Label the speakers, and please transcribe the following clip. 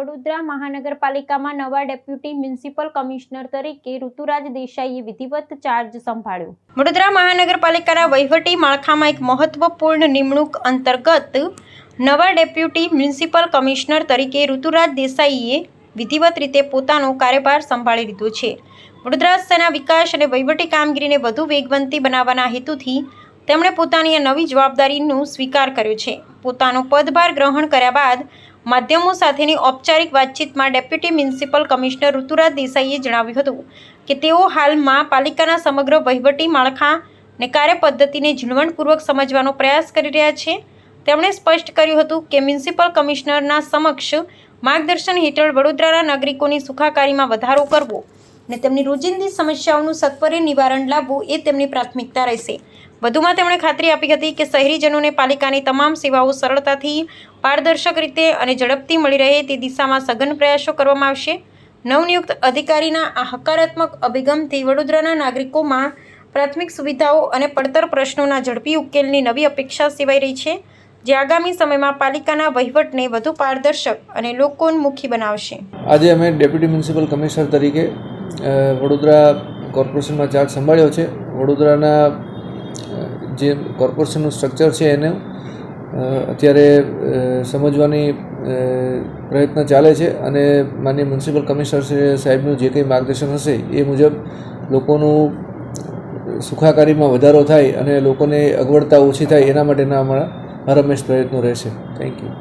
Speaker 1: વડોદરા મહાનગરપાલિકામાં નવા deputy municipal commissioner તરીકે ઋતુરાજ દેસાઈએ વિધિવત ચાર્જ સંભાળ્યો। વડોદરા મહાનગરપાલિકાના વહીવટી માળખામાં એક મહત્વપૂર્ણ નિમણૂક અંતર્ગત નવા ડેપ્યુટી મ્યુનિસિપલ કમિશનર તરીકે ઋતુરાજ દેસાઈએ વિધિવત રીતે પોતાનો કાર્યભાર સંભાળી લીધો છે। વડોદરા શહેરના વિકાસ અને વહીવટી કામગીરીને વધુ વેગવંતી બનાવવાના હેતુથી તેમણે પોતાની આ નવી જવાબદારીનો સ્વીકાર કર્યો છે। પોતાનો પદભાર ગ્રહણ કર્યા બાદ માધ્યમો સાથેની ઔપચારિક વાતચીતમાં ડેપ્યુટી મ્યુનિસિપલ કમિશનર ઋતુરાજ દેસાઈએ જણાવ્યું હતું કે તેઓ હાલમાં પાલિકાના સમગ્ર વહીવટી માળખા અને કાર્યપદ્ધતિને ઝીણવટપૂર્વક સમજવાનો પ્રયાસ કરી રહ્યા છે। તેમણે સ્પષ્ટ કર્યું હતું કે મ્યુનિસિપલ કમિશનરના સમક્ષ માર્ગદર્શન હેઠળ વડોદરાના નાગરિકોની સુખાકારીમાં વધારો કરવો અને તેમની રોજિંદી સમસ્યાઓનું સત્વરે નિવારણ લાવવું એ તેમની પ્રાથમિકતા રહેશે। વધુમાં તેમણે ખાતરી આપી હતી કે શહેરીજનોને પાલિકાની તમામ સેવાઓ સરળતાથી પારદર્શક રીતે અને ઝડપથી મળી રહે તે દિશામાં સઘન પ્રયાસો કરવામાં આવશે। નવનિયુક્ત અધિકારીના આ હકારાત્મક અભિગમથી વડોદરાના નાગરિકોમાં પ્રાથમિક સુવિધાઓ અને પડતર પ્રશ્નોના ઝડપી ઉકેલની નવી અપેક્ષા સેવાઈ રહી છે, જે આગામી સમયમાં પાલિકાના વહીવટને વધુ પારદર્શક અને લોકોન્મુખી બનાવશે।
Speaker 2: આજે અમે ડેપ્યુટી મ્યુનિસિપલ કમિશનર તરીકે વડોદરા કોર્પોરેશનમાં ચાર્જ સંભાળ્યો છે। વડોદરાના જે કોર્પોરેશનનું સ્ટ્રક્ચર છે એને અત્યારે સમજવાની પ્રયત્ન ચાલે છે અને માનનીય મ્યુનિસિપલ કમિશનર સાહેબનું જે કંઈ માર્ગદર્શન હશે એ મુજબ લોકોનું સુખાકારીમાં વધારો થાય અને લોકોને અગવડતા ઓછી થાય એના માટેના અમારા હરહંમેશ પ્રયત્નો રહેશે। Thank you.